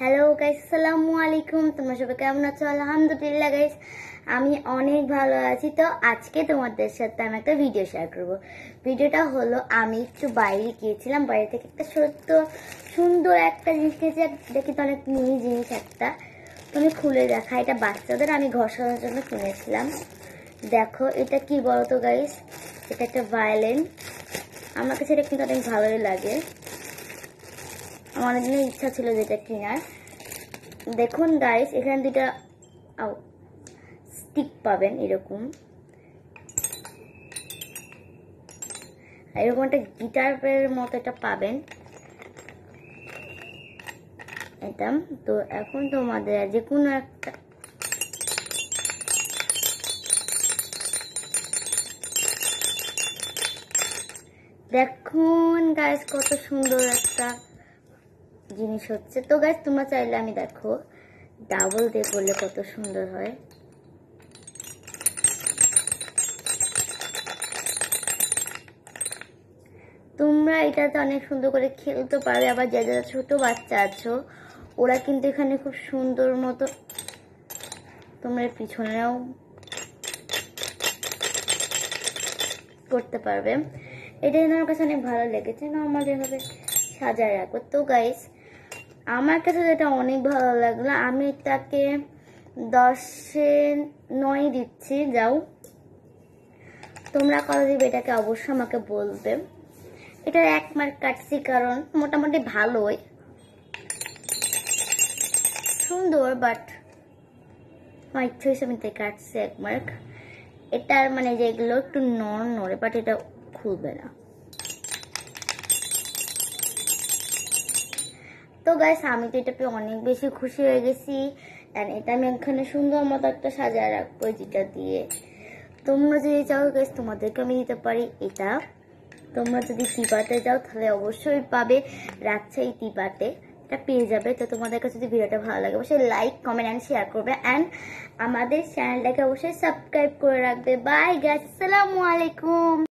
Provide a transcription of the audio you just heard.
Hello guys, আসসালামু আলাইকুম। তোমরা সবাই কেমন আছো? আলহামদুলিল্লাহ গাইস, আমি অনেক ভালো আছি। তো আজকে তোমাদের সাথে আমি একটা ভিডিও শেয়ার করব। ভিডিওটা হলো, আমি একটু বাইরে গিয়েছিলাম, বাইরে থেকে একটা সত্য সুন্দর একটা জিনিস কিনেছি। এটা কিন্তু অনেক মিনি জিনিস একটা। তুমি খুলে দেখা, এটা বাচ্চাদের আমি ঘর সাজানোর জন্য কিনেছিলাম। দেখো এটা কি বলো তো গাইস, এটা একটা ভায়োলিন। আমার কাছে এটা কিন্তু অনেক ভালোই লাগে। আমার অনেক দিনের ইচ্ছা ছিল যেটা কেনার। দেখুন গাইস, এখানে দুটা স্টিক পাবেন, এরকম এরকম একটা গিটারের মতো এটা পাবেন এটা। তো এখন তোমাদের যে কোনো একটা দেখুন গাইস, কত সুন্দর একটা জিনিস হচ্ছে। তো গাইস তোমরা চাইলে, আমি দেখো ডাবল দিয়ে করলে কত সুন্দর হয়। তোমরা এটাতে অনেক সুন্দর করে খেলতে পারবে। আবার যারা ছোট বাচ্চা আছো, ওরা কিন্তু এখানে খুব সুন্দর মতো তোমরা পিছনেও করতে পারবে। এটা আমার কাছে অনেক ভালো লেগেছে, নর্মাল এভাবে সাজায় রাখো। তো গাইস, আমার কাছে যেটা অনেক ভালো লাগলো, আমি এটাকে 10-9 দিচ্ছি। যাও, তোমরা কত দিবে এটাকে অবশ্যই আমাকে বলবে। এটার 1 মার্ক কাটছি, কারণ মোটামুটি ভালোই সুন্দর, বাট আমার ইচ্ছে হয়েছে আমি তাই কাটছি 1 মার্ক। এটার মানে যেগুলো একটু নড়ে, বাট এটা খুলবে না। তো গাইস, আমি তো এটা পেয়ে অনেক বেশি খুশি হয়ে গেছি। এটা আমি এখানে সুন্দর মতো একটা সাজায় রাখবো যেটা দিয়ে। তোমরা যদি চাও গাইস, তোমাদেরকে আমি দিতে পারি এটা। তোমরা যদি টিপাতে যাও তাহলে অবশ্যই পাবে, রাজশাহী টিপাতে এটা পেয়ে যাবে। তো তোমাদের কাছে যদি ভিডিওটা ভালো লাগে অবশ্যই লাইক, কমেন্ট অ্যান্ড শেয়ার করবে। অ্যান্ড আমাদের চ্যানেলটাকে অবশ্যই সাবস্ক্রাইব করে রাখবে। বাই গাইস, আসসালামু আলাইকুম।